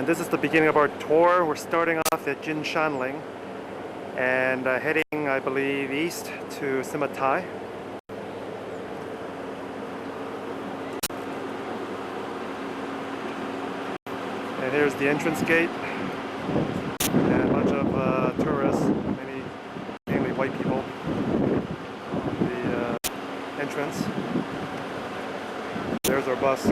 And this is the beginning of our tour. We're starting off at Ling and heading, I believe, east to Simatai. And here's the entrance gate and a bunch of tourists, mainly white people on the entrance. There's our bus.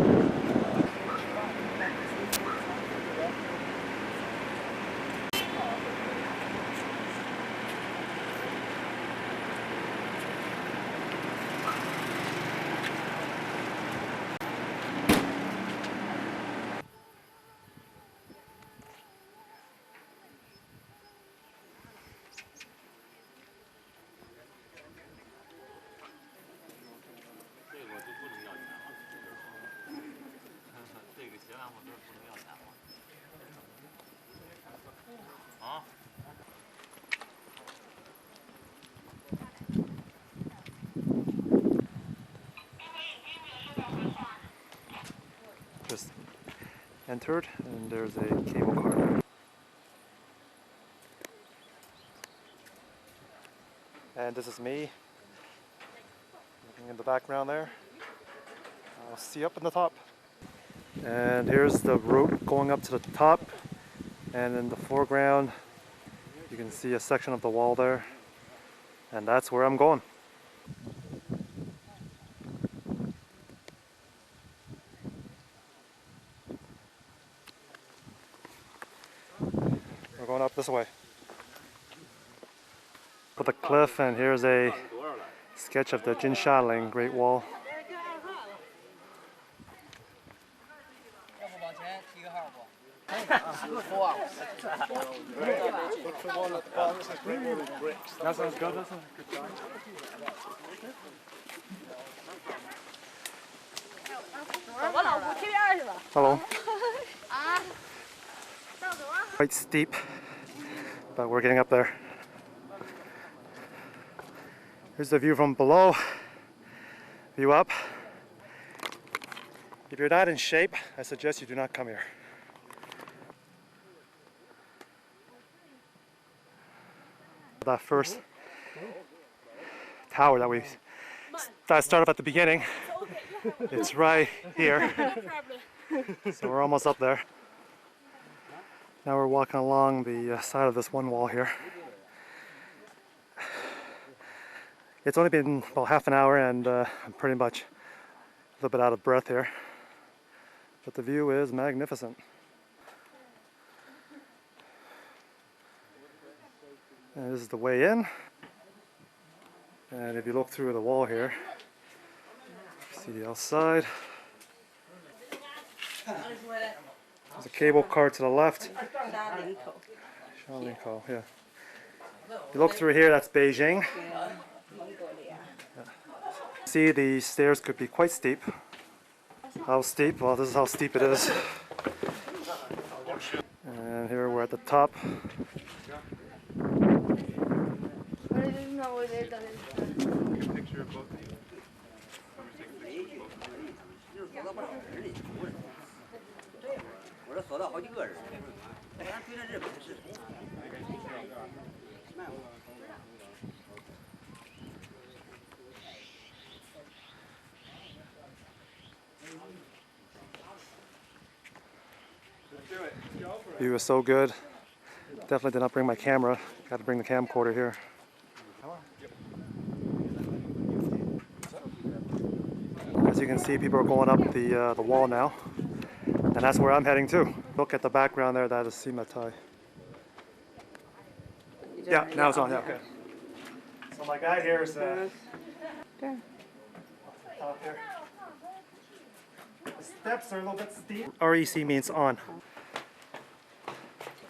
Just entered, and there's a cable car there. And this is me looking in the background there. I'll see up in the top. And here's the route going up to the top, and in the foreground you can see a section of the wall there, and that's where I'm going. We're going up this way. Up the cliff, and here's a sketch of the Ling Great Wall. That sounds good. That sounds good. Hello. Quite steep, but we're getting up there. Here's the view from below. View up. If you're not in shape, I suggest you do not come here. That first tower that started at the beginning, it's right here. So we're almost up there. Now we're walking along the side of this one wall here. It's only been about half an hour, and I'm pretty much a little bit out of breath here. But the view is magnificent. And this is the way in. And if you look through the wall here, see the outside. There's a cable car to the left. Shan, yeah. If you look through here, that's Beijing. See, the stairs could be quite steep. How steep? Well, this is how steep it is. And here we're at the top. View is so good. Definitely did not bring my camera. Got to bring the camcorder here. As you can see, people are going up the wall now, and that's where I'm heading to. Look at the background there. That is Simatai. Yeah, now it's on. Yeah, okay. So my guy here is top here. The steps are a little bit steep. REC means on.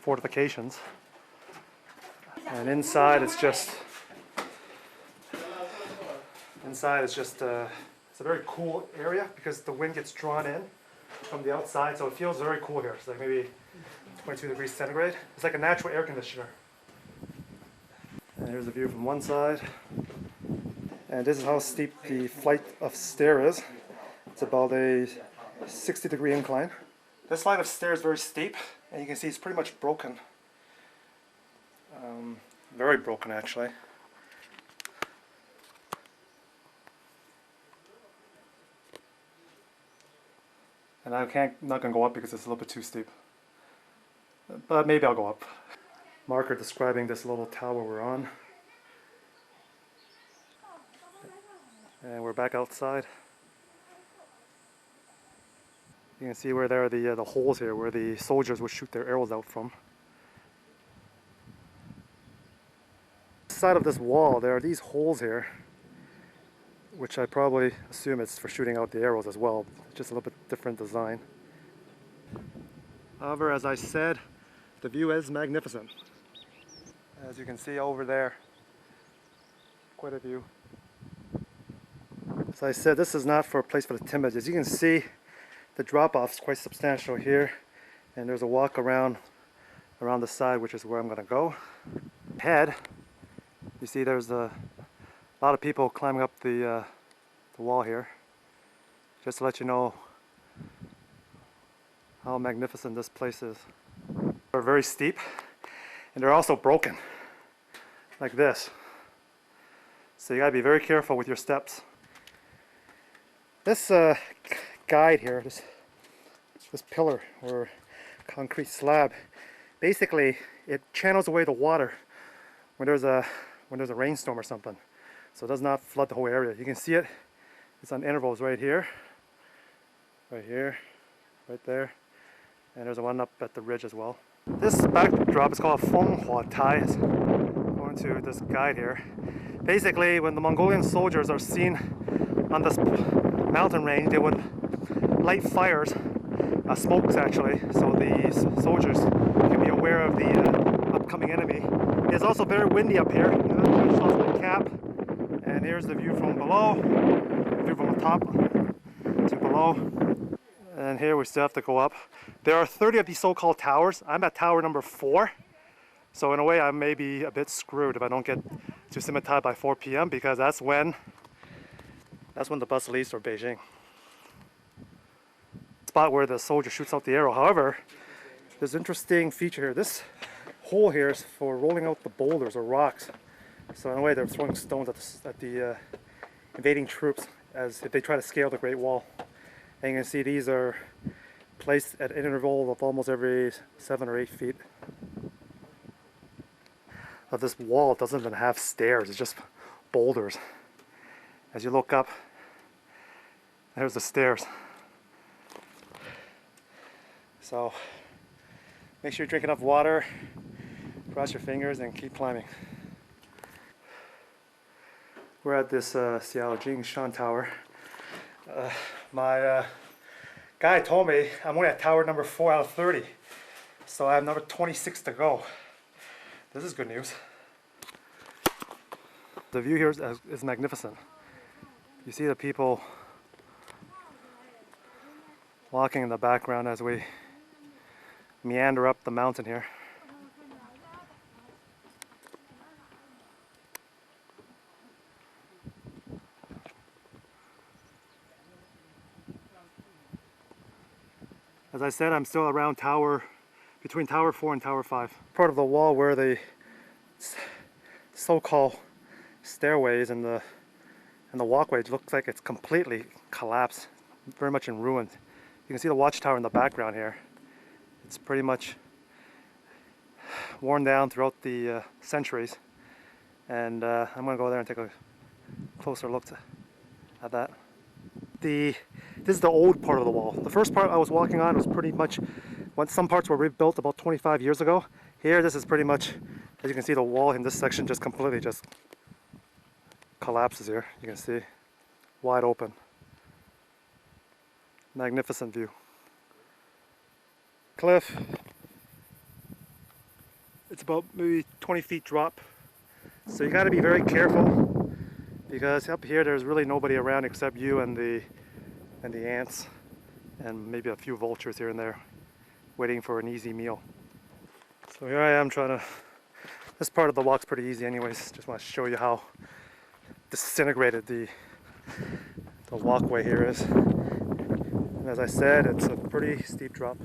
Fortifications. And inside it's just it's a very cool area because the wind gets drawn in from the outside, so it feels very cool here. It's like maybe 22 degrees centigrade. It's like a natural air conditioner. And here's the view from one side. And this is how steep the flight of stair is. It's about a 60-degree incline. This flight of stairs is very steep, and you can see it's pretty much broken. Very broken actually. And not gonna go up because it's a little bit too steep. But maybe I'll go up. Marker describing this little tower we're on. And we're back outside. You can see where there are the holes here where the soldiers would shoot their arrows out from. Side of this wall there are these holes here, which I probably assume it's for shooting out the arrows as well, just a little bit different design. However, as I said, the view is magnificent. As you can see over there, quite a view. As I said, this is not for a place for the timid. As you can see, the drop-off is quite substantial here, and there's a walk around the side, which is where I'm going to go. Ahead, you see there's a lot of people climbing up the wall here, just to let you know how magnificent this place is. They're very steep, and they're also broken, like this. So you gotta be very careful with your steps. This guide here, this pillar or concrete slab, basically it channels away the water when there's a rainstorm or something, so it does not flood the whole area. You can see it. It's on intervals right here, right there, and there's one up at the ridge as well. This backdrop is called Tai, according to this guide here. Basically, when the Mongolian soldiers are seen on this mountain range, they would light fires, smokes actually, so the soldiers can be aware of the upcoming enemy. It's also very windy up here. I just lost my cap, and here's the view from below, view from the top to below. And here we still have to go up. There are 30 of these so-called towers. I'm at tower number 4. So in a way I may be a bit screwed if I don't get to Simatai by 4 p.m. because that's when the bus leaves for Beijing. Spot where the soldier shoots out the arrow. However, there's an interesting feature here. This hole here is for rolling out the boulders or rocks. So in a way they're throwing stones at the invading troops as if they try to scale the Great Wall. And you can see these are placed at an interval of almost every 7 or 8 feet. But this wall doesn't even have stairs, it's just boulders. As you look up, there's the stairs. So make sure you drink enough water, cross your fingers, and keep climbing. We're at this Xiaojing Shan Tower. My guy told me I'm only at tower number 4 out of 30, so I have number 26 to go. This is good news. The view here is magnificent. You see the people walking in the background as we meander up the mountain here. As I said, I'm still around between tower 4 and tower 5. Part of the wall where the so-called stairways and the walkway looks like it's completely collapsed, very much in ruins. You can see the watchtower in the background here. It's pretty much worn down throughout the centuries, and I'm going to go there and take a closer look at that. This is the old part of the wall. The first part I was walking on was pretty much, some parts were rebuilt about 25 years ago. Here, this is pretty much, as you can see, the wall in this section just completely just collapses here. You can see, wide open. Magnificent view. Cliff. It's about maybe 20 feet drop. So you got to be very careful, because up here there's really nobody around except you and the ants and maybe a few vultures here and there waiting for an easy meal. So here I am this part of the walk's pretty easy anyways. Just want to show you how disintegrated the walkway here is. And as I said, it's a pretty steep drop.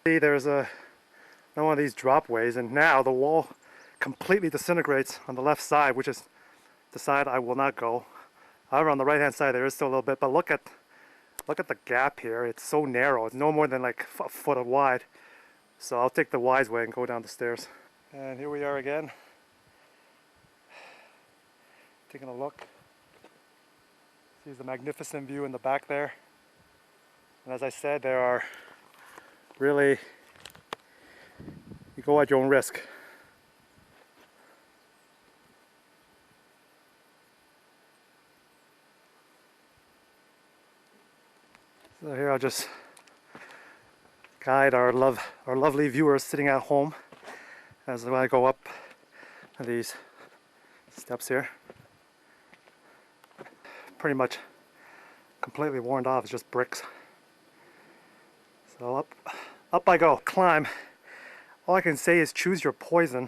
See, there's another one of these dropways, and now the wall completely disintegrates on the left side, which is the side I will not go. However, on the right hand side there is still a little bit, but look at the gap here. It's so narrow. It's no more than like a foot wide. So I'll take the wise way and go down the stairs. And here we are again, taking a look. See the magnificent view in the back there. And as I said, there are really, you go at your own risk. So here I'll just guide our lovely viewers sitting at home as I go up these steps here. Pretty much completely worn off, it's just bricks. So up I go, climb. All I can say is choose your poison.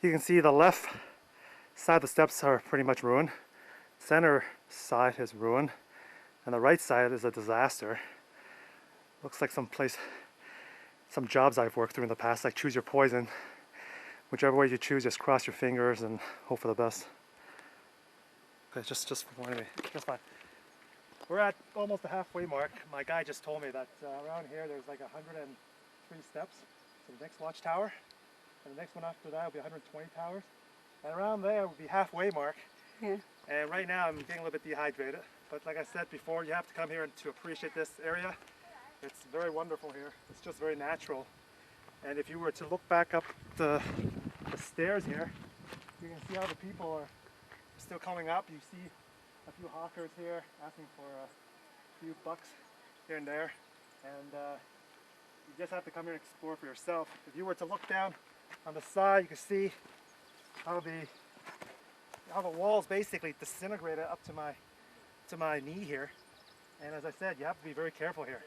You can see the left side of the steps are pretty much ruined. Center side is ruined. And the right side is a disaster. Looks like some jobs I've worked through in the past, like choose your poison. Whichever way you choose, just cross your fingers and hope for the best. Okay, just warning me, that's fine. We're at almost the halfway mark. My guy just told me that around here there's like 103 steps to the next watchtower. And the next one after that will be 120 towers. And around there will be halfway mark. Yeah. And right now I'm getting a little bit dehydrated. But like I said before, you have to come here and to appreciate this area. It's very wonderful here. It's just very natural. And if you were to look back up the stairs here, you can see how the people are still coming up. You see a few hawkers here asking for a few bucks here and there. And you just have to come here and explore for yourself. If you were to look down on the side, you can see how the walls basically disintegrated up to my knee here. And as I said, you have to be very careful here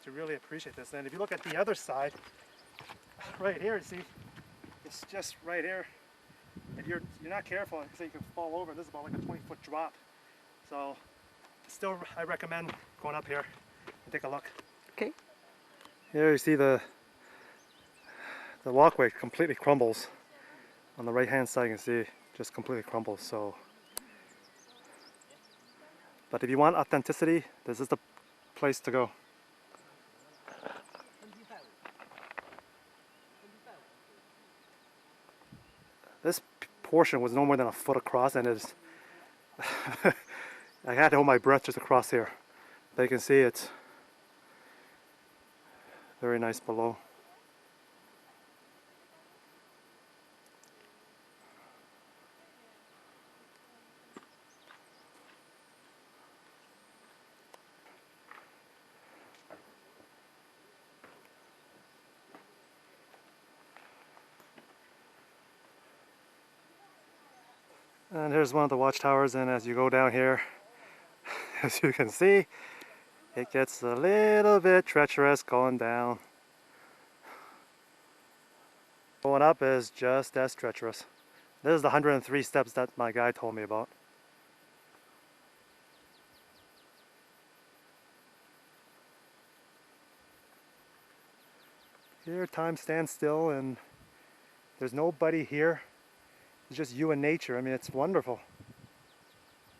to really appreciate this. And if you look at the other side, right here, you see, it's just right here. If you're not careful, so you can fall over. This is about like a 20-foot drop. So still, I recommend going up here and take a look. Okay. Here you see the walkway completely crumbles. On the right-hand side, you can see just completely crumbles. So, but if you want authenticity, this is the place to go. This portion was no more than a foot across, and it's I had to hold my breath just across here. But you can see it's very nice below. And here's one of the watchtowers, and as you go down here, as you can see, it gets a little bit treacherous going down. Going up is just as treacherous. This is the 103 steps that my guy told me about. Here time stands still and there's nobody here. It's just you and nature. I mean, it's wonderful.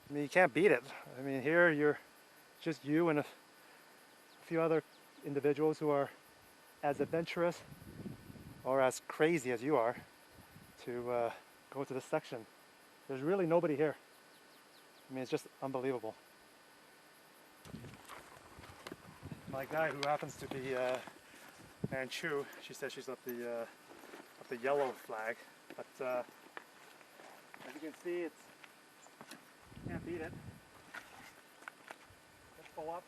I mean, you can't beat it. I mean, here you're just you and a few other individuals who are as adventurous or as crazy as you are to go to this section. There's really nobody here. I mean, it's just unbelievable. My guy, who happens to be Manchu, she says she's up the yellow flag, but as you can see, it's can't beat it. Let's go up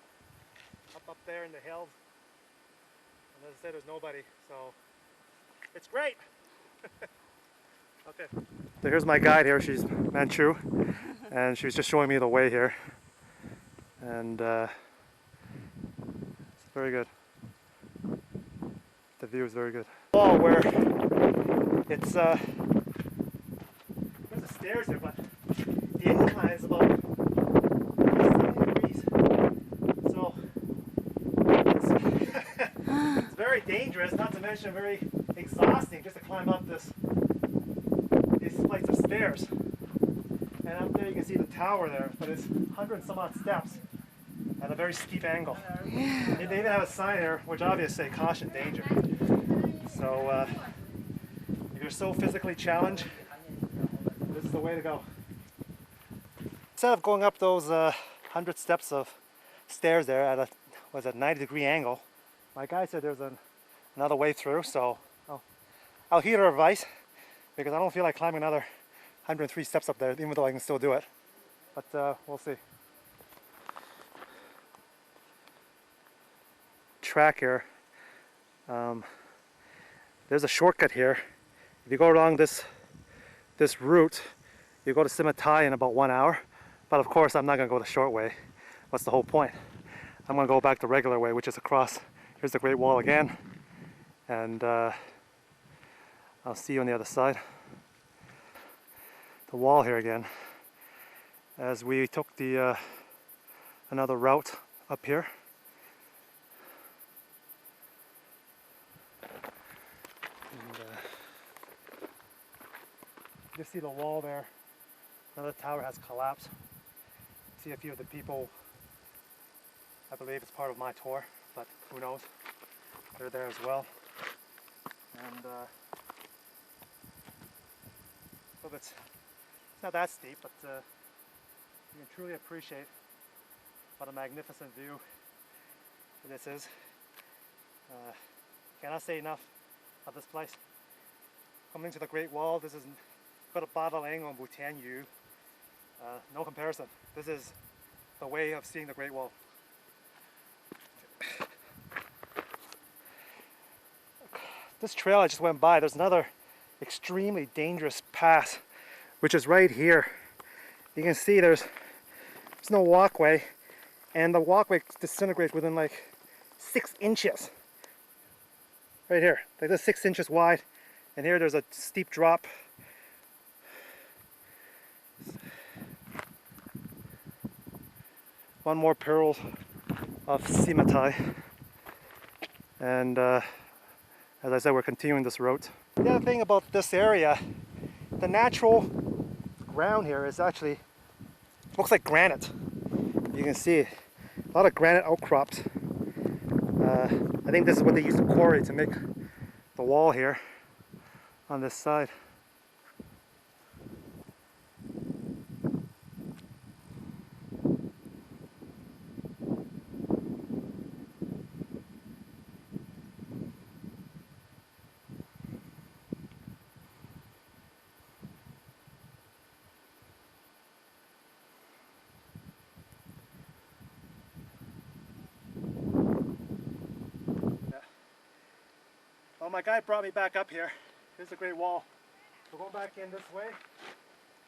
there in the hills, and as I said, there's nobody, so it's great. Okay. So here's my guide here. She's Manchu, and she was just showing me the way here, and it's very good. the view is very good. Wall where it's there's the stairs here, but the incline is about 70 degrees. So it's, it's very dangerous, not to mention very exhausting just to climb up these flights of stairs. And up there you can see the tower there, but it's 100 and some odd steps at a very steep angle. They even have a sign here which obviously say caution, danger. So if you're so physically challenged, this is the way to go. Instead of going up those 100 steps of stairs there at a 90-degree angle, my guy said there's another way through, so I'll heed her advice because I don't feel like climbing another 103 steps up there, even though I can still do it. But we'll see. Track here. There's a shortcut here. If you go along this route, you go to Simatai in about 1 hour. But of course, I'm not going to go the short way. What's the whole point? I'm going to go back the regular way, which is across. Here's the Great Wall again, and I'll see you on the other side. The wall here again, as we took the another route up here. You see the wall there. Another tower has collapsed. See a few of the people. I believe it's part of my tour, but who knows? They're there as well. And so it's not that steep, but you can truly appreciate what a magnificent view this is. Cannot say enough of this place. Coming to the Great Wall, this is Badaling on Bhutan Yu. No comparison. This is the way of seeing the Great Wall. This trail I just went by, there's another extremely dangerous pass, which is right here. You can see there's no walkway, and the walkway disintegrates within like 6 inches. Right here, like this, 6 inches wide, and here there's a steep drop. One more peril of Simatai, and as I said, we're continuing this route. The other thing about this area, the natural ground here is actually looks like granite. You can see a lot of granite outcrops. I think this is what they used to quarry to make the wall here on this side. Well, my guy brought me back up here. Here's the Great Wall. We're going back in this way.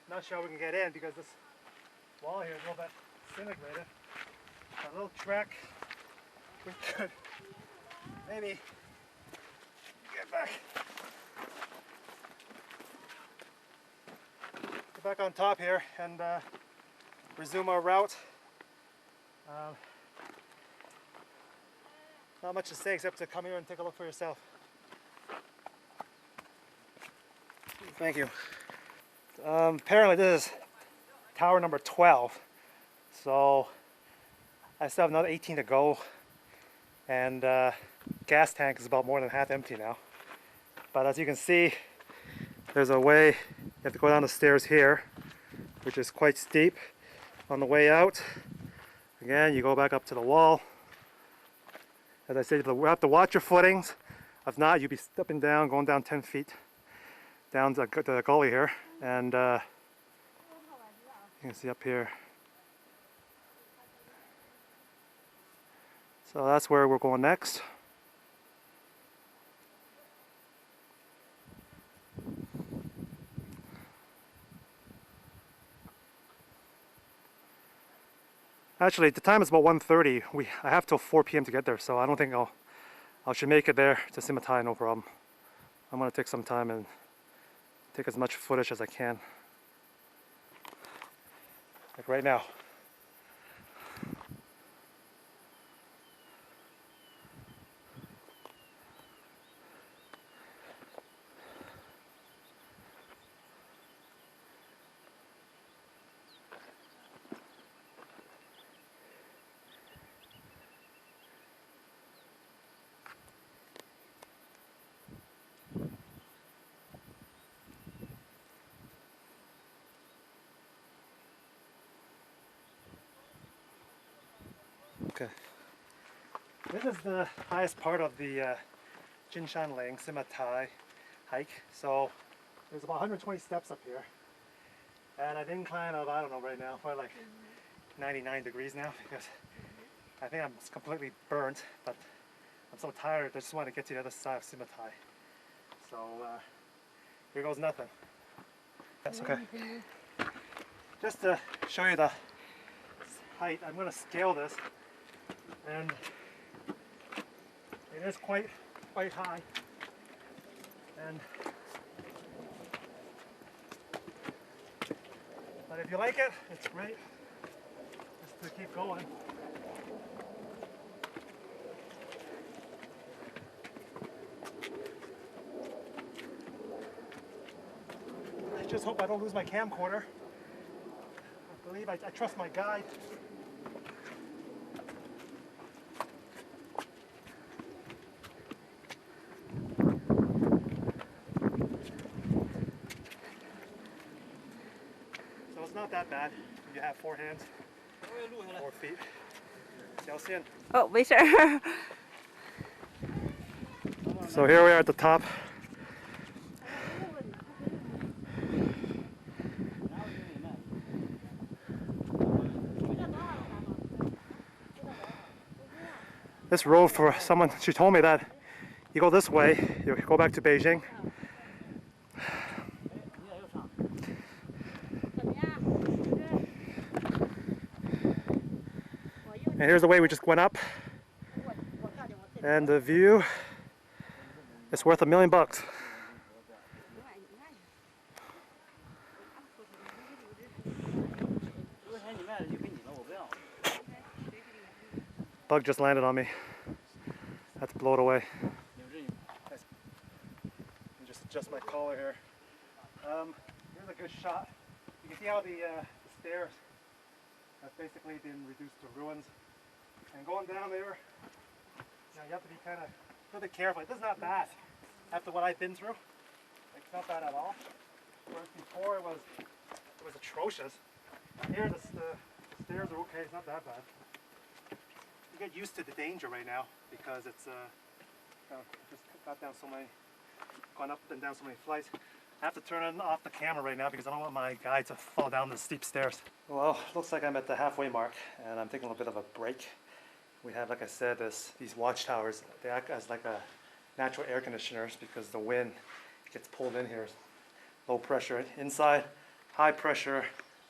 Not sure we can get in because this wall here is a little bit disintegrated. A little trek. We could maybe get back on top here and resume our route. Not much to say except to come here and take a look for yourself. Thank you. Apparently this is tower number 12, so I still have another 18 to go, and gas tank is about more than half empty now. But as you can see, there's a way. You have to go down the stairs here, which is quite steep. On the way out, again, you go back up to the wall. As I said, you have to watch your footings. If not, you'll be stepping down, going down 10 feet. Down the gully here, and you can see up here. So that's where we're going next. Actually, the time is about 1:30. I have till 4 p.m. to get there, so I don't think I'll I should make it there to Simatai, no problem. I'm gonna take some time and take as much footage as I can. Like right now. Okay. This is the highest part of the Shan Ling Simatai hike. So there's about 120 steps up here. And an incline of, I don't know right now, probably like 99 degrees now because I think I'm completely burnt, but I'm so tired I just want to get to the other side of Simatai. So here goes nothing. That's okay. Just to show you the height, I'm going to scale this, and it is quite high. And but if you like it, it's great. Just to keep going. I just hope I don't lose my camcorder. I believe I trust my guide. So it's not that bad. You have 4 hands, 4 feet. 小心. Oh, 没事。 So here we are at the top. This road, for someone, she told me that you go this way, you go back to Beijing. And here's the way we just went up. And the view is worth $1 million. Bug just landed on me. I had to blow it away. Just adjust my collar here. Here's a good shot. You can see how the stairs have basically been reduced to ruins. And going down there, you have to be kind of a little bit careful. This is not bad after what I've been through. It's not bad at all. Whereas before it was atrocious. Here the stairs are okay. It's not that bad. You get used to the danger right now because it's just gone up and down so many flights. I have to turn off the camera right now because I don't want my guide to fall down the steep stairs. Well, looks like I'm at the halfway mark and I'm taking a little bit of a break. We have, like I said, these watchtowers. They act as like a natural air conditioners because the wind gets pulled in here. Low pressure inside, high pressure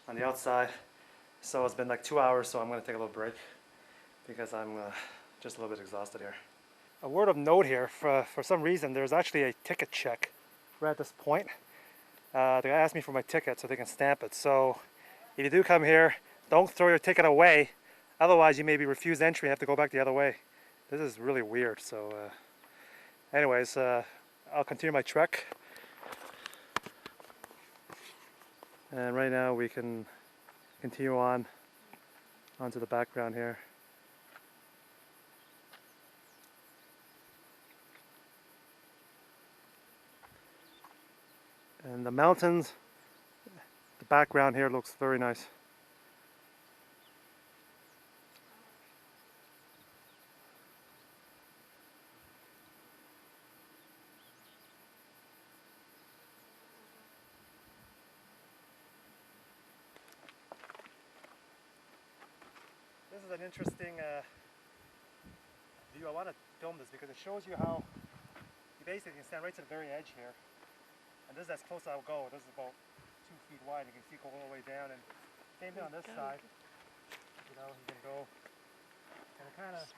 on the outside. So it's been like 2 hours, so I'm going to take a little break because I'm just a little bit exhausted here. A word of note here, for some reason there's actually a ticket check right at this point. They asked me for my ticket so they can stamp it. So if you do come here, don't throw your ticket away. Otherwise you may be refused entry and have to go back the other way. This is really weird. So anyways, I'll continue my trek. And right now we can continue onto the background here. And the mountains, the background here looks very nice. This is an interesting view. I want to film this because it shows you how you basically can stand right to the very edge here. And this is as close as I'll go. This is about 2 feet wide. You can see go all the way down. And same thing on this side. You know, you can go and it kind of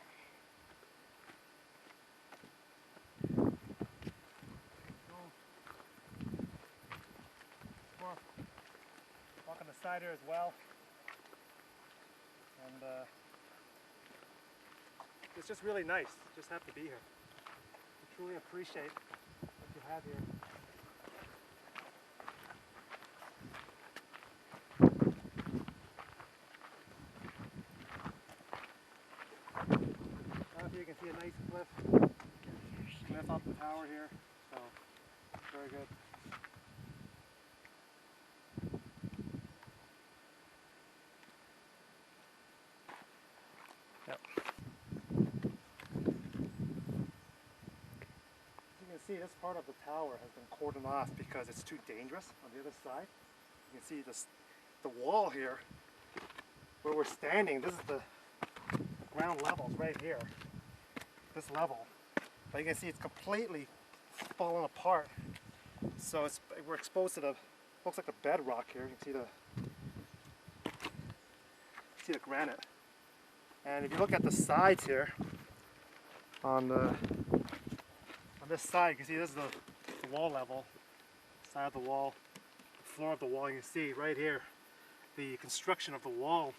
side here as well. And it's just really nice. Just have to be here. I truly appreciate what you have here. Down here you can see a nice cliff up the tower here. So very good. Yep. You can see this part of the tower has been cordoned off because it's too dangerous on the other side. You can see the wall here where we're standing. This is the ground level right here. This level. But you can see it's completely fallen apart. So we're exposed to looks like a bedrock here. You can see the granite. And if you look at the sides here, on this side, you can see this is the wall level, side of the wall, the floor of the wall. You can see right here the construction of the wall.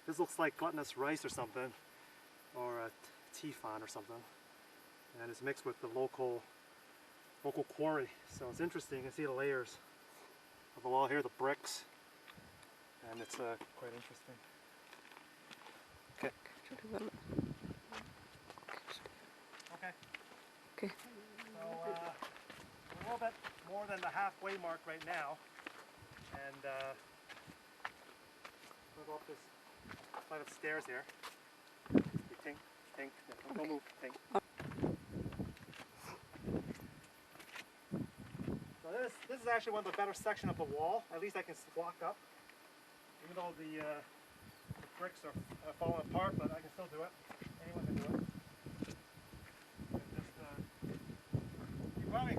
This looks like glutinous rice or something, or a Tifan or something, and it's mixed with the local quarry. So it's interesting. You can see the layers of the wall here, the bricks, and it's quite interesting. Okay. Okay. So we're a little bit more than the halfway mark right now, and we'll go up this flight of stairs here. Tink, tink, don't move, tink. So this is actually one of the better sections of the wall. At least I can walk up, even though the bricks are falling apart, but I can still do it. Anyone can do it. Keep running.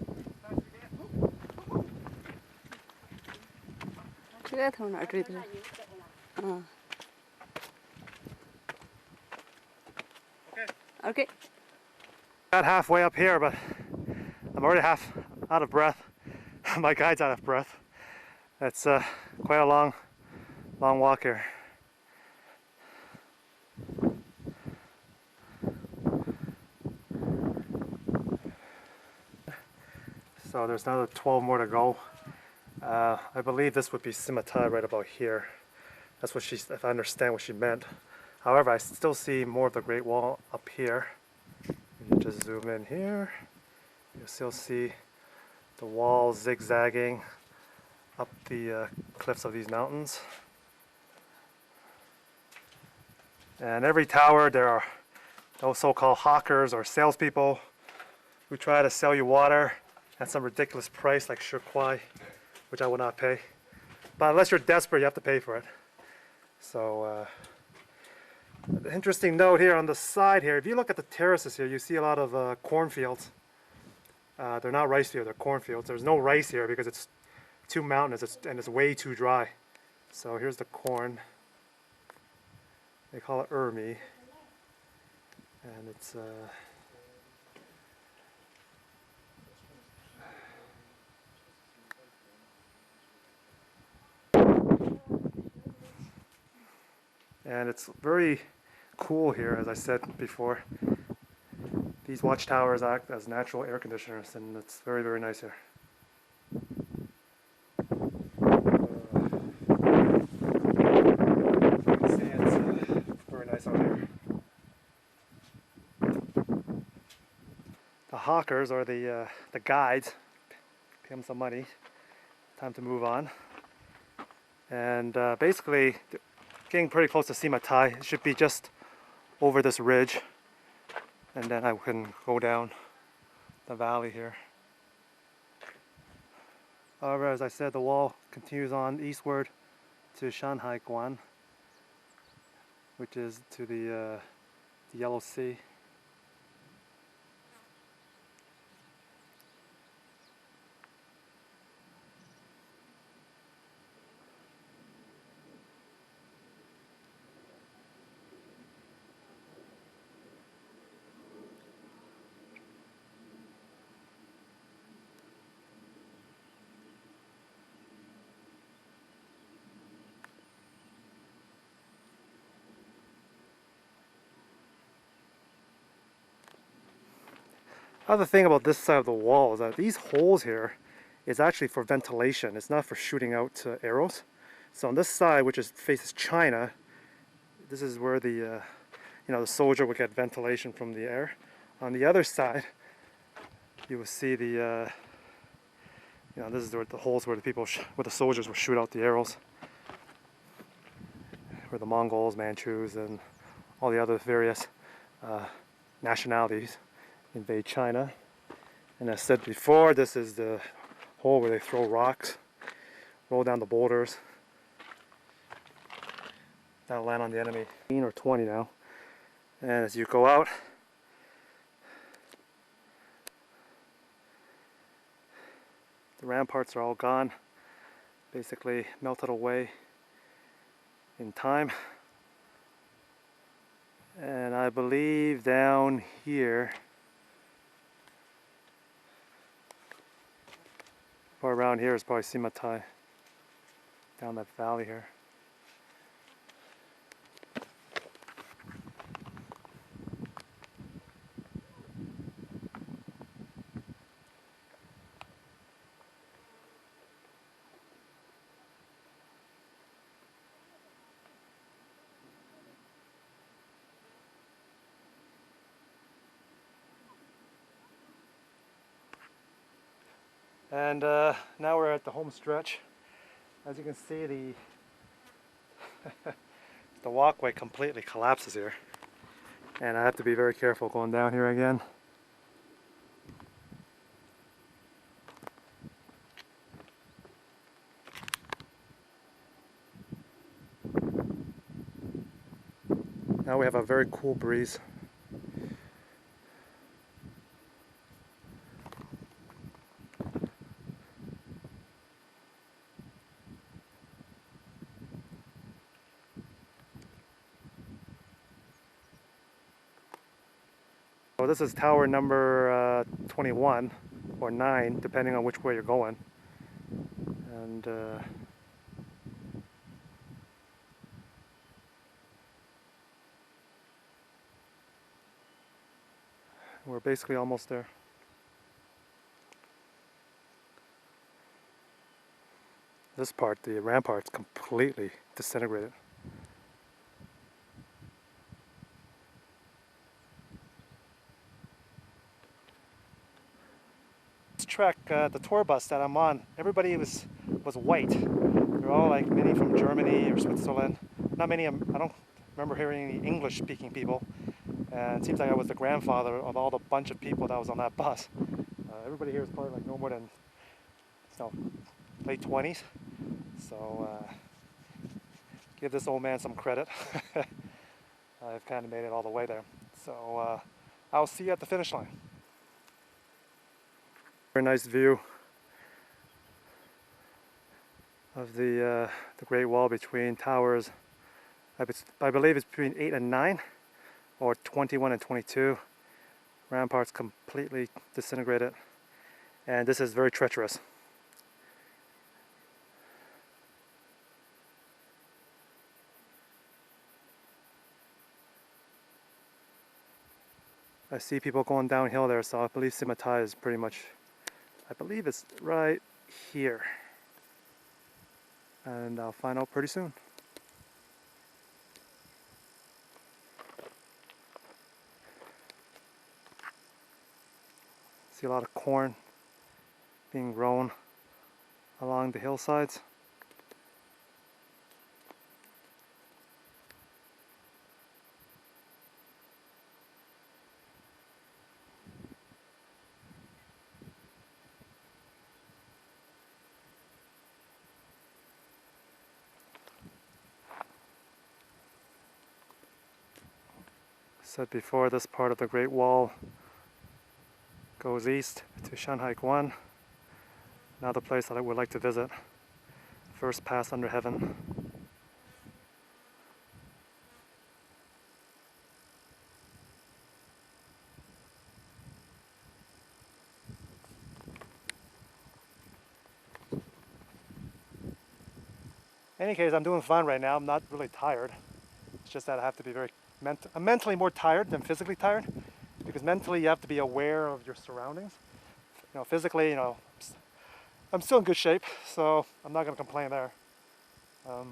Okay. Got halfway up here, but I'm already half out of breath. My guide's out of breath. It's quite a long walk here. So there's another 12 more to go. I believe this would be Simatai right about here. That's what if I understand what she meant. However, I still see more of the Great Wall up here. You just zoom in here. You'll still see the wall zigzagging up the cliffs of these mountains. And every tower there are those so-called hawkers or salespeople who try to sell you water at some ridiculous price like Shanghai, which I will not pay. But unless you're desperate, you have to pay for it. So, interesting note here on the side here, if you look at the terraces here, you see a lot of cornfields. They're not rice fields, they're cornfields. There's no rice here because it's too mountainous and it's way too dry. So here's the corn. They call it urmi. And it's and it's very cool here, as I said before. These watchtowers act as natural air conditioners, and it's very, very nice here. You can see it's very nice out here. The hawkers, or the guides, pay them some money. Time to move on. And basically, getting pretty close to Simatai. It should be just over this ridge, and then I can go down the valley here. However, as I said, the wall continues on eastward to Shanghai, which is to the Yellow Sea. Other thing about this side of the wall is that these holes here is actually for ventilation. It's not for shooting out arrows. So on this side, which is faces China, this is where the the soldier would get ventilation from the air. On the other side, you will see the this is where the holes where where the soldiers would shoot out the arrows, where the Mongols, Manchus, and all the other various nationalities invade China. And as said before, this is the hole where they throw rocks, roll down the boulders. That'll land on the enemy. 15 or 20 now. And as you go out, the ramparts are all gone, basically melted away in time. And I believe down here, or around here, is probably Simatai, down that valley here. And now we're at the home stretch. As you can see, the the walkway completely collapses here, and I have to be very careful going down here again. Now we have a very cool breeze. So this is tower number 21 or 9, depending on which way you're going. And we're basically almost there. This part, the rampart's completely disintegrated. Trek, the tour bus that I'm on, everybody was white. They're all like many from Germany or Switzerland. Not many, I don't remember hearing any English speaking people. And it seems like I was the grandfather of all the bunch of people that was on that bus. Everybody here is probably like no more than late 20s. So give this old man some credit. I've kind of made it all the way there. So I'll see you at the finish line. Very nice view of the Great Wall between towers. I believe it's between 8 and 9, or 21 and 22. Ramparts completely disintegrated, and this is very treacherous. I see people going downhill there, so I believe Simatai is pretty much, I believe it's right here. And I'll find out pretty soon. See a lot of corn being grown along the hillsides. Said before, this part of the Great Wall goes east to Shanghai, another place that I would like to visit. First pass under heaven. In any case, I'm doing fine right now. I'm not really tired. It's just that I have to be I'm mentally more tired than physically tired, because because mentally you have to be aware of your surroundings. You know, physically, you know, I'm still in good shape, so I'm not going to complain there. To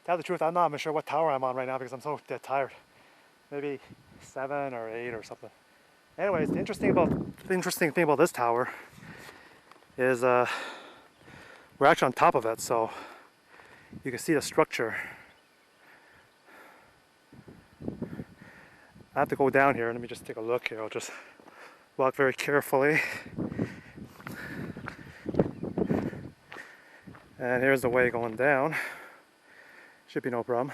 tell the truth, I'm not even sure what tower I'm on right now because I'm so dead tired. Maybe 7 or 8 or something. Anyways, the interesting thing about this tower is we're actually on top of it, so you can see the structure. I have to go down here. Let me just take a look here. I'll just walk very carefully. And here's the way going down. Should be no problem.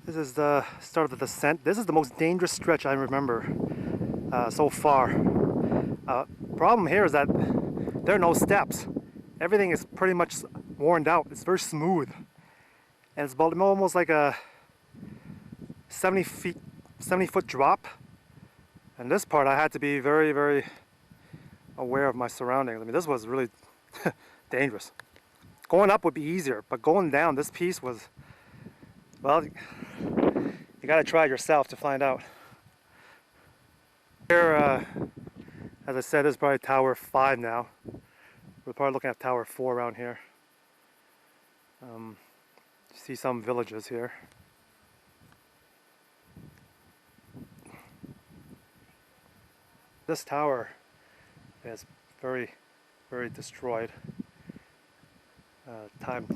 This is the start of the descent. This is the most dangerous stretch I remember so far. Problem here is that there are no steps. Everything is pretty much worn out. It's very smooth. And it's about almost like a 70 foot drop. And this part I had to be very, very aware of my surroundings. I mean, this was really dangerous. Going up would be easier, but going down, this piece was, well, you gotta try it yourself to find out. Here, as I said, this is probably Tower 5 now. We're probably looking at Tower 4 around here. See some villages here. This tower is very, very destroyed. Time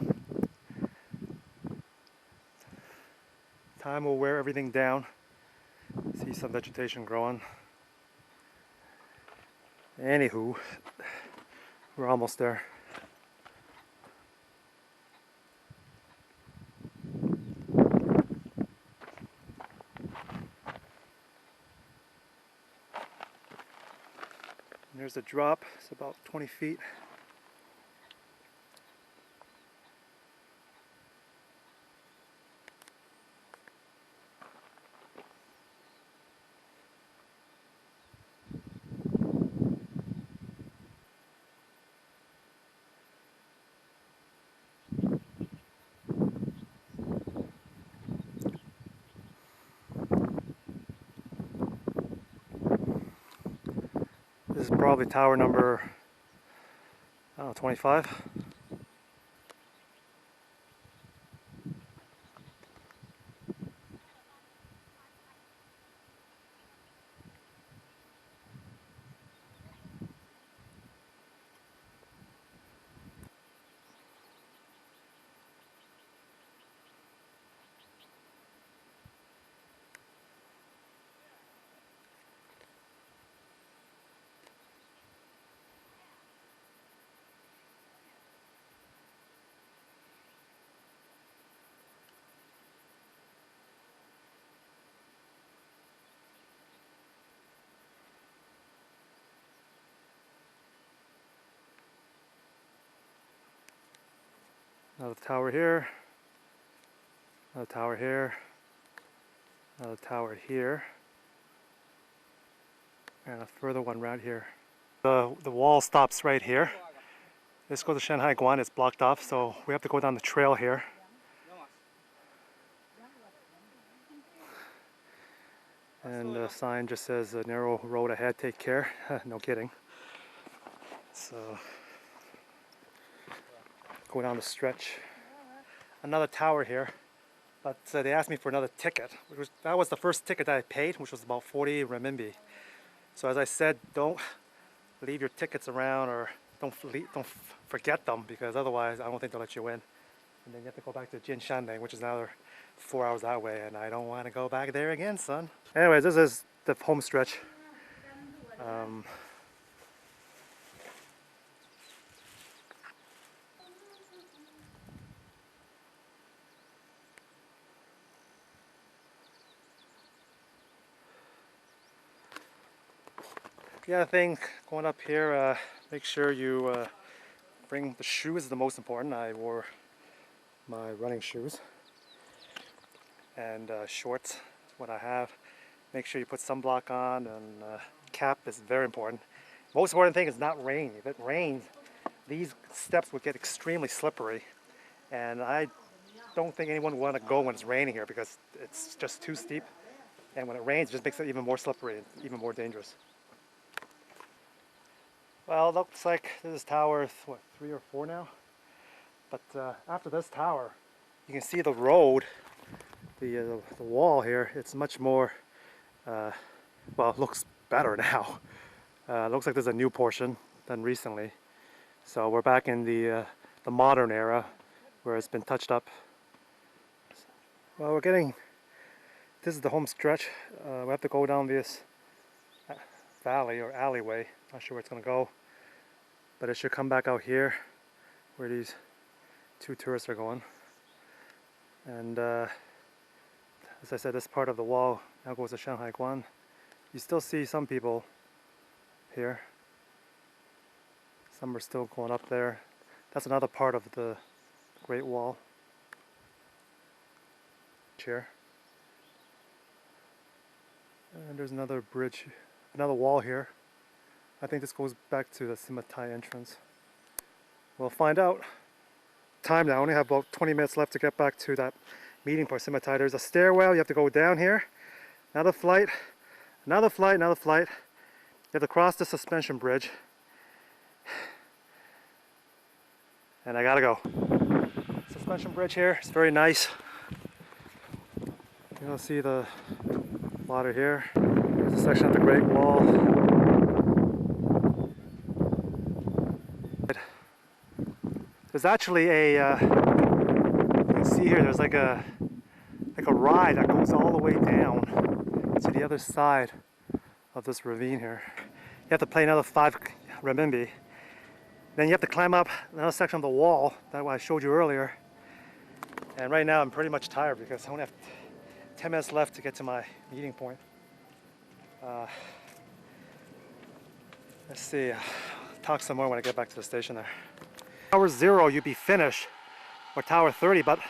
will wear everything down. See some vegetation growing. Anywho, we're almost there. And there's the drop. It's about 20 feet. This is probably tower number, I don't know, 25. Another tower here, another tower here, another tower here, and a further one right here. The wall stops right here. Let's go to Shanghai Guan. It's blocked off, so we have to go down the trail here. And the sign just says a narrow road ahead, take care. No kidding. So go down the stretch. Another tower here, but they asked me for another ticket. That was the first ticket that I paid, which was about 40 renminbi. So as I said, don't leave your tickets around, or don't forget them, because otherwise I don't think they'll let you in. And then you have to go back to Shan, which is another 4 hours that way, and I don't want to go back there again, son. Anyways, this is the home stretch. The other thing going up here, make sure you bring the shoes is the most important. I wore my running shoes and shorts is what I have. Make sure you put sunblock on, and cap is very important. Most important thing is not rain. If it rains, these steps would get extremely slippery, and I don't think anyone would want to go when it's raining here because it's just too steep. And when it rains, it just makes it even more slippery and even more dangerous. Well, it looks like this is tower, what, 3 or 4 now? But after this tower, you can see the road, the wall here. It's much more, well, it looks better now. It looks like there's a new portion than recently. So we're back in the modern era where it's been touched up. Well, we're getting, this is the home stretch. We have to go down this valley or alleyway. Not sure where it's going to go. But it should come back out here where these 2 tourists are going. And as I said, this part of the wall now goes to Shanghai Guan. You still see some people here. Some are still going up there. That's another part of the Great Wall. Here. And there's another bridge, another wall here. I think this goes back to the Simatai entrance. We'll find out. Time now, I only have about 20 minutes left to get back to that meeting point, Simatai. There's a stairwell, you have to go down here. Another flight, another flight, another flight. You have to cross the suspension bridge. And I gotta go. Suspension bridge here, it's very nice. You'll see the water here. There's a section of the Great Wall. There's actually a, you can see here, there's like a ride that goes all the way down to the other side of this ravine here. You have to pay another 5 renminbi. Then you have to climb up another section of the wall that I showed you earlier. And right now I'm pretty much tired because I only have 10 minutes left to get to my meeting point. Let's see, I'll talk some more when I get back to the station there. Tower 0 you'd be finished, or Tower 30, but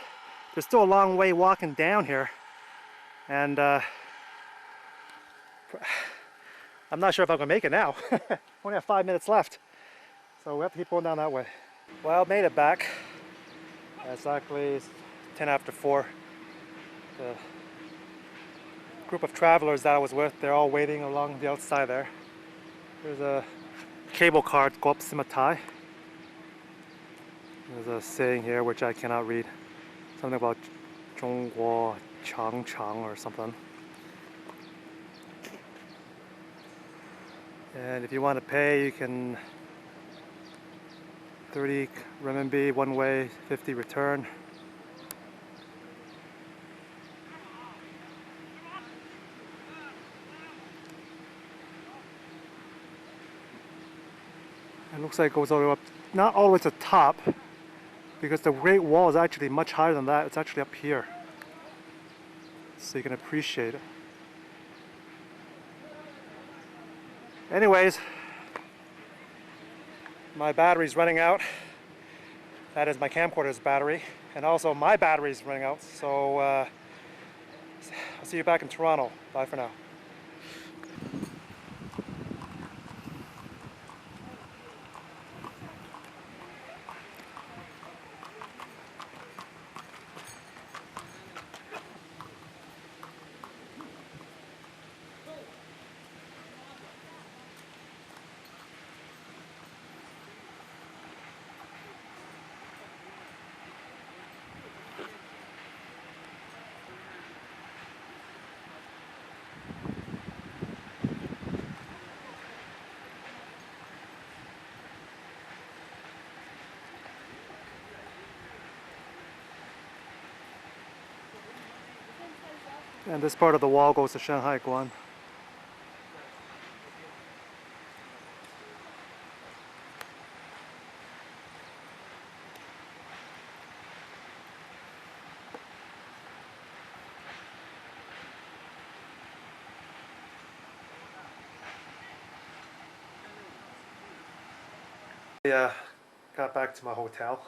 there's still a long way walking down here. And I'm not sure if I'm gonna make it now. Only have 5 minutes left. So we have to keep going down that way. Well, I made it back. Exactly 10 after 4. The group of travelers that I was with, they're all waiting along the outside there. There's a cable car to go up Simatai. There's a saying here which I cannot read. Something about 中国长长 or something. And if you want to pay, you can 30 renminbi one way, 50 return. It looks like it goes all the way up, not all the way to the top, because the Great Wall is actually much higher than that. It's actually up here. So you can appreciate it. Anyways, my battery's running out. That is my camcorder's battery. And also my battery's running out. So I'll see you back in Toronto. Bye for now. And this part of the wall goes to Shanghai Guan. I got back to my hotel,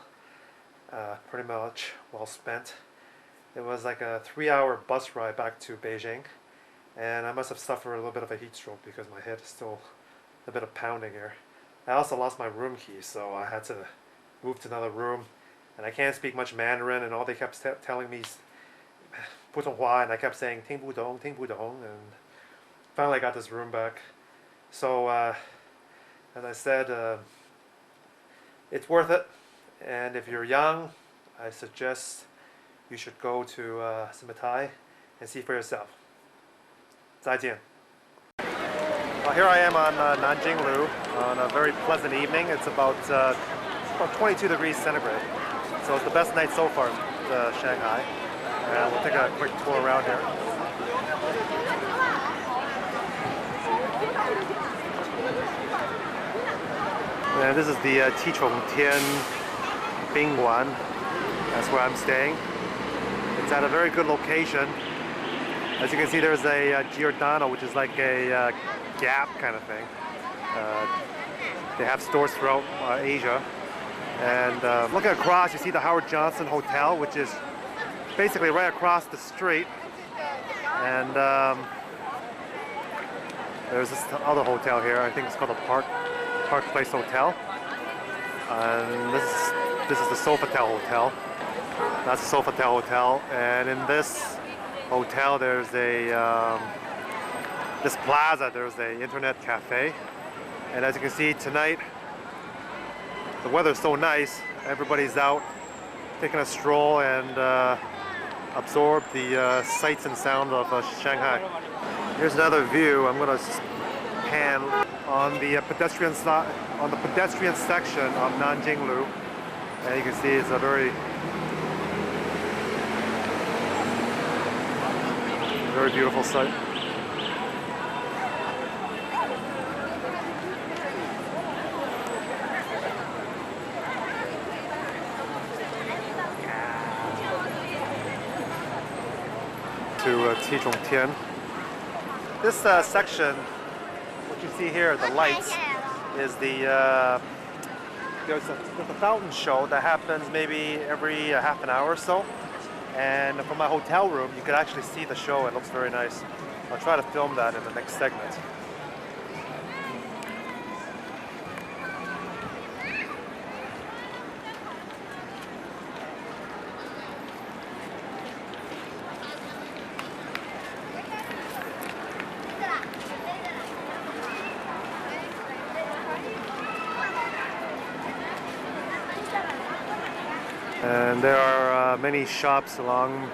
pretty much well spent. It was like a 3-hour bus ride back to Beijing, and I must have suffered a little bit of a heat stroke because my head is still a bit of pounding here. I also lost my room key, so I had to move to another room, and I can't speak much Mandarin, and all they kept telling me is 普通话, and I kept saying 听不懂, and finally I got this room back. So as I said, it's worth it, and if you're young, I suggest you should go to Simatai and see for yourself. 再见. Well, here I am on Nanjing Lu on a very pleasant evening. It's about 22 degrees centigrade. So it's the best night so far in Shanghai. And we'll take a quick tour around here. And this is the Tian Bingwan. That's where I'm staying. It's at a very good location. As you can see, there's a Giordano, which is like a Gap kind of thing. They have stores throughout Asia. And looking across, you see the Howard Johnson Hotel, which is basically right across the street. And there's this other hotel here. I think it's called the Park Place Hotel. And this is the Sofitel Hotel. That's the Sofitel Hotel. And in this hotel, there's this plaza, there's an internet cafe. And as you can see tonight, the weather's so nice, everybody's out taking a stroll and absorb the sights and sound of Shanghai. Here's another view. I'm going to pan on the pedestrian section of Nanjing Lu, and you can see it's a very beautiful sight. To Tian. This section, what you see here, the lights, is there's a fountain show that happens maybe every half an hour or so. And from my hotel room, you could actually see the show. It looks very nice. I'll try to film that in the next segment. And there are many shops along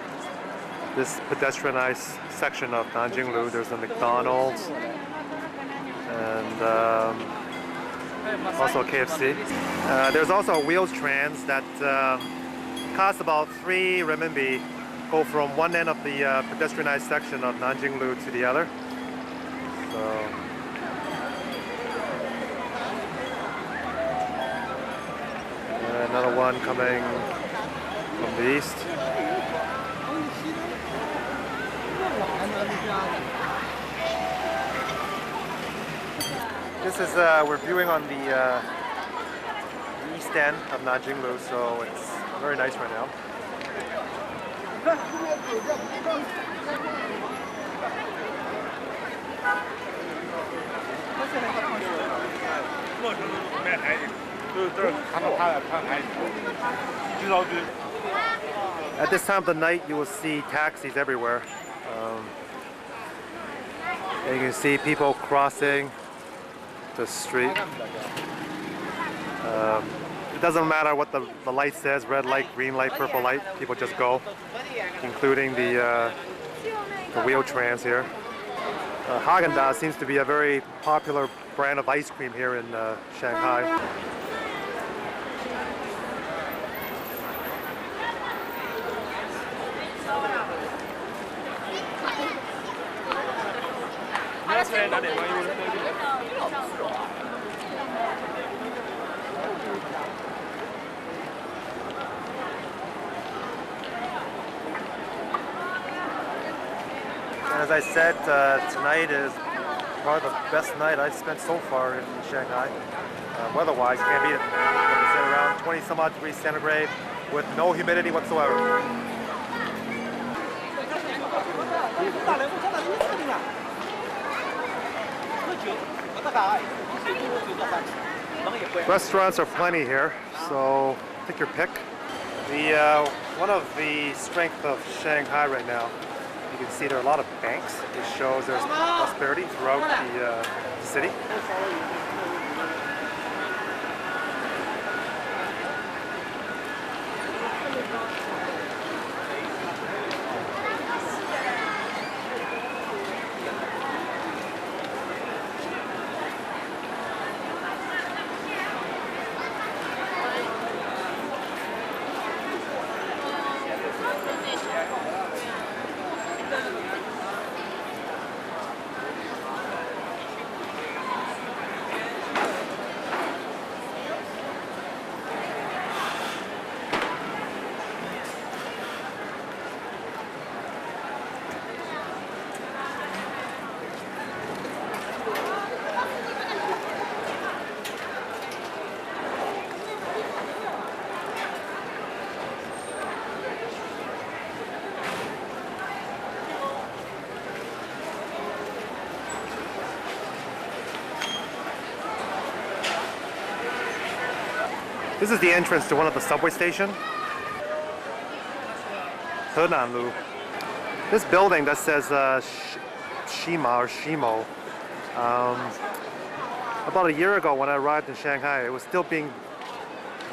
this pedestrianized section of Nanjing Lu. There's a McDonald's and also a KFC. There's also a wheels trans that costs about 3 renminbi, go from one end of the pedestrianized section of Nanjing Lu to the other. So another one coming from the east. This is we're viewing on the east end of Nanjing Lu, so it's very nice right now. At this time of the night, you will see taxis everywhere. And you can see people crossing the street. It doesn't matter what the light says, red light, green light, purple light, people just go, including the wheel trans here. Haagen-Dazs seems to be a very popular brand of ice cream here in Shanghai. And as I said, tonight is probably the best night I've spent so far in Shanghai. Weather-wise, you can't beat it. It's at around 20 some odd degrees centigrade with no humidity whatsoever. Restaurants are plenty here, so pick your pick. One of the strengths of Shanghai right now, you can see there are a lot of banks. It shows there's prosperity throughout the city. This is the entrance to one of the subway stations. Henanlu. This building that says Shima or Shimo. About a year ago when I arrived in Shanghai, it was still being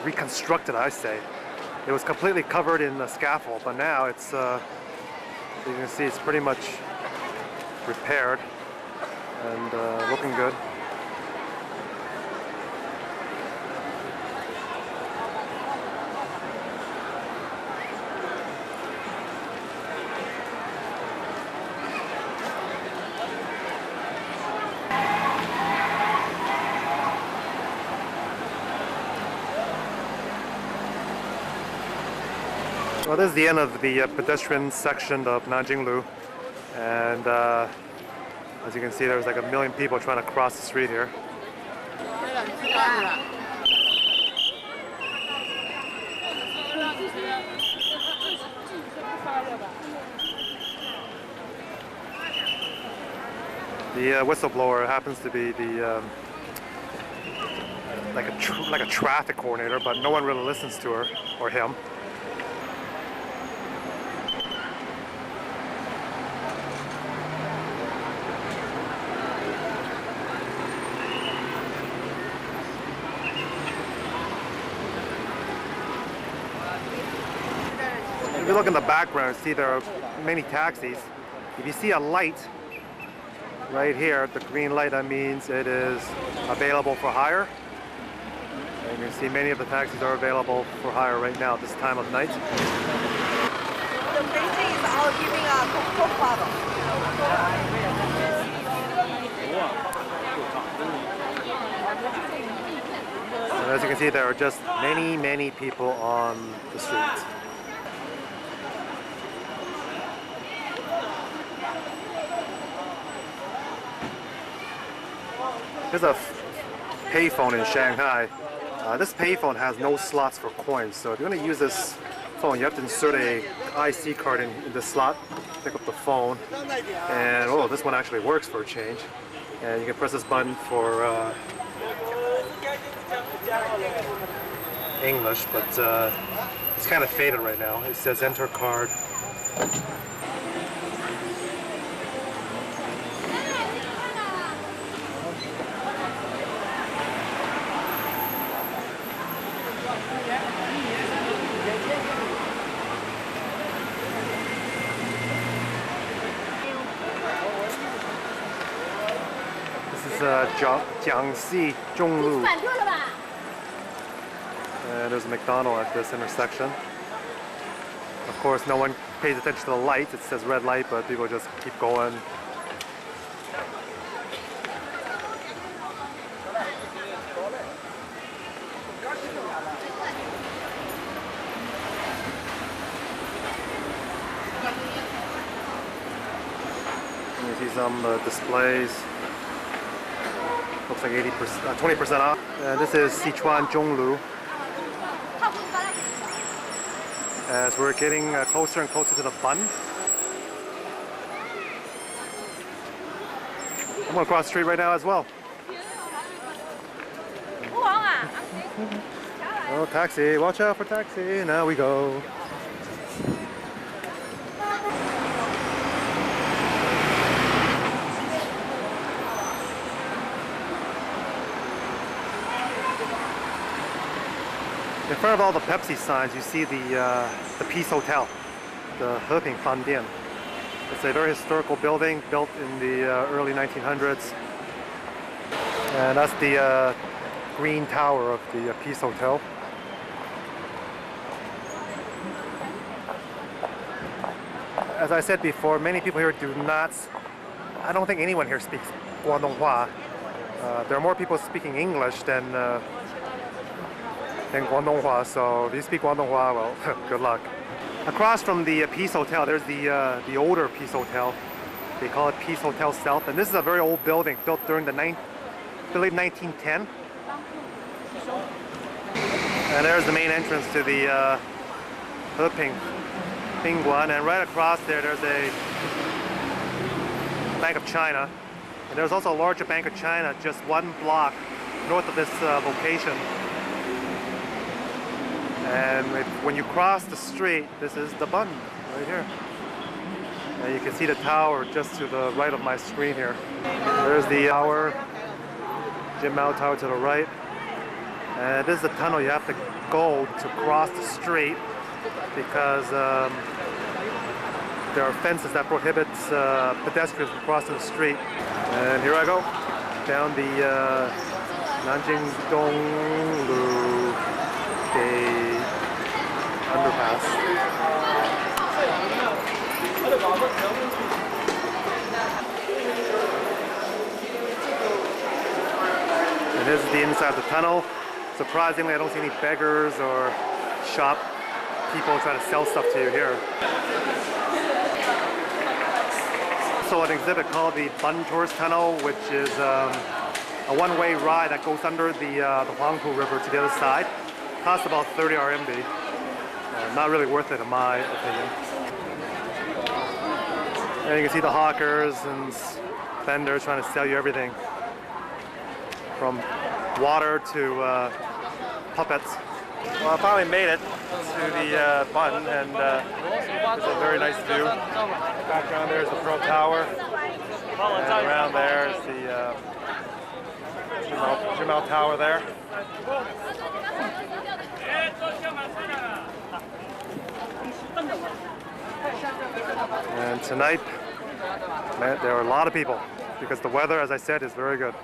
reconstructed, I say. It was completely covered in the scaffold, but now it's, you can see it's pretty much repaired and looking good. Well, this is the end of the pedestrian section of Nanjing, and as you can see, there's like 1 million people trying to cross the street here. The whistleblower happens to be the like a traffic coordinator, but no one really listens to her or him. If you look in the background, see there are many taxis. If you see a light right here, the green light, that means it is available for hire. And you can see many of the taxis are available for hire right now at this time of night. The Beijing is all giving a Coca bottle. And as you can see, there are just many people on the streets. There's a payphone in Shanghai. This payphone has no slots for coins, so if you're going to use this phone, you have to insert a IC card in the slot, pick up the phone, and oh, this one actually works for a change. And you can press this button for English, but it's kind of faded right now. It says enter card. Jiangxi Zhonglu. And there's a McDonald's at this intersection. Of course, no one pays attention to the light. It says red light, but people just keep going. You see some displays. Looks like 80%, 20% off. And this is Sichuan Zhonglu. As we're getting closer and closer to the Bund. I'm going to cross the street right now as well. Oh, taxi. Watch out for taxi. Now we go. In front of all the Pepsi signs, you see the Peace Hotel, the Heping Fandian. It's a very historical building built in the early 1900s. And that's the green tower of the Peace Hotel. As I said before, many people here do not, I don't think anyone here speaks Guangdonghua. There are more people speaking English than Guangdonghua, so if you speak Guangdonghua, well, good luck. Across from the Peace Hotel, there's the older Peace Hotel. They call it Peace Hotel South, and this is a very old building built during the I believe 1910. And there's the main entrance to the Heping Bingguan, and right across there, there's a Bank of China. And there's also a larger Bank of China just one block north of this location. And when you cross the street, this is the Bund right here. And you can see the tower just to the right of my screen here. There's the tower, Jim Mao Tower to the right. And this is the tunnel you have to go to cross the street because there are fences that prohibit pedestrians from crossing the street. And here I go, down the Nanjing Donglu underpass. And this is the inside of the tunnel. Surprisingly, I don't see any beggars or shop people trying to sell stuff to you here. So an exhibit called the Bund Tourist Tunnel, which is a one-way ride that goes under the Huangpu River to the other side. Costs about 30 RMB. Not really worth it in my opinion. And you can see the hawkers and vendors trying to sell you everything from water to puppets. Well, I finally made it to the Bund, and it's a very nice view. Background there is the Pearl Tower, and around there is the Jim Mao Tower there. And tonight, man, there are a lot of people because the weather, as I said, is very good.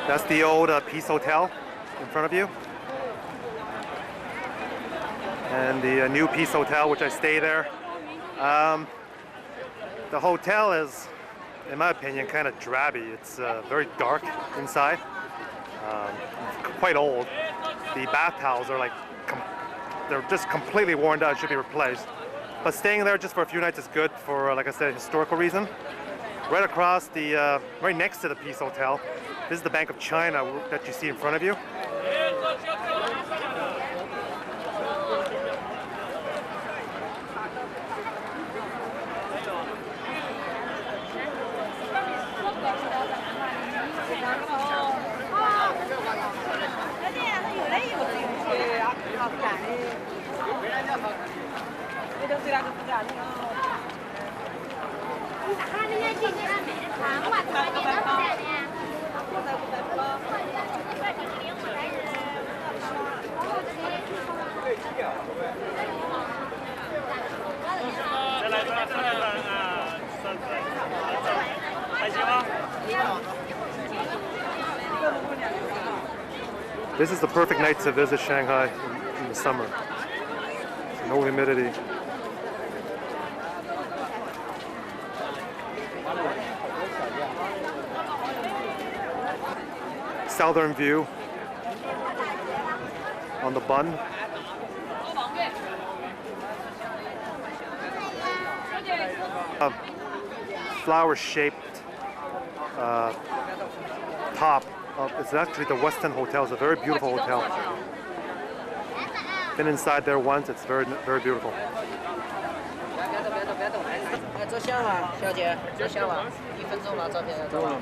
That's the old Peace Hotel in front of you. And the new Peace Hotel, which I stay there. The hotel is, in my opinion, kind of drabby. It's very dark inside. Quite old. The bath towels are like, they're just completely worn out, should be replaced. But staying there just for a few nights is good for, like I said, historical reason. Right across the, right next to the Peace Hotel, this is the Bank of China that you see in front of you. This is the perfect night to visit Shanghai in the summer. No humidity. Southern view on the Bund. Flower-shaped top. It's actually the Westin Hotel. It's a very beautiful hotel. Been inside there once. It's very, very beautiful. 照相吧，小姐，照相吧，1分钟了，照片要照了。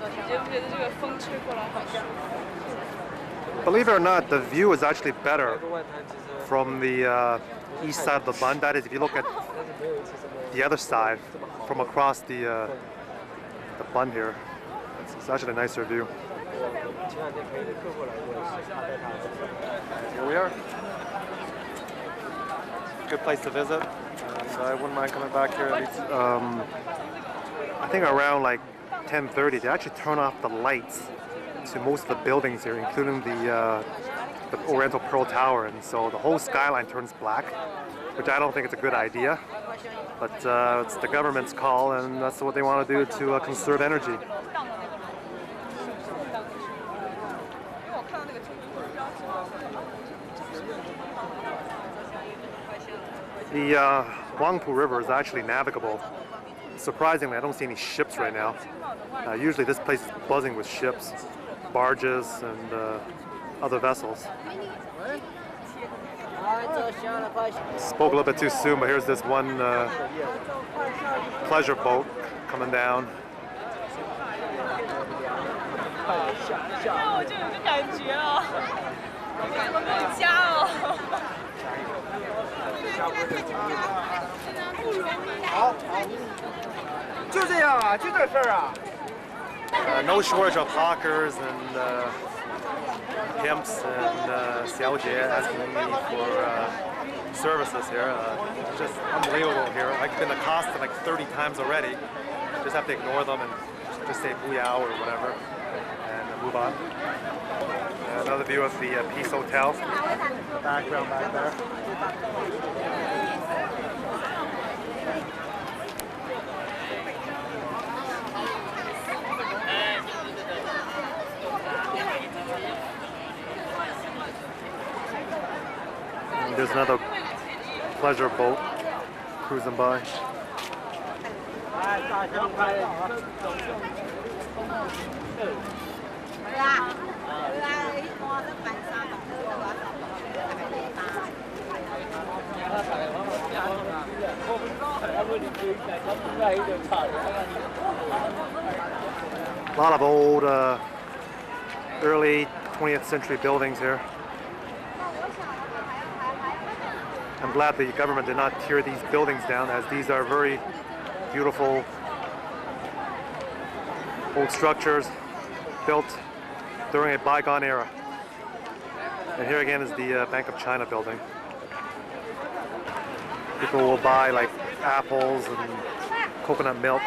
你觉不觉得这个风吹过来好舒服？ Believe it or not, the view is actually better from the east side of the Bund. That is, if you look at the other side from across the Bund here, it's actually a nicer view. Here we are. Good place to visit, and I wouldn't mind coming back here at least. I think around like 10:30, they actually turn off the lights to most of the buildings here, including the Oriental Pearl Tower, and so the whole skyline turns black, which I don't think is a good idea. But it's the government's call, and that's what they want to do to conserve energy. The Huangpu River is actually navigable. Surprisingly, I don't see any ships right now. Usually this place is buzzing with ships, barges, and other vessels. Spoke a little bit too soon, but here's this one pleasure boat coming down. 我就有个感觉哦，怎么没有家哦？不容易。好，就这样啊，就这事儿啊。No shortage of hawkers and pimps and xiaojie asking me for services here. It's just unbelievable here. I've been accosted like 30 times already. Just have to ignore them and just say booyah or whatever and move on. Another view of the Peace Hotel. The background back there. There's another pleasure boat cruising by. A lot of old, early 20th century buildings here. I'm glad the government did not tear these buildings down, as these are very beautiful old structures built during a bygone era. And here again is the Bank of China building. People will buy like apples and coconut milk.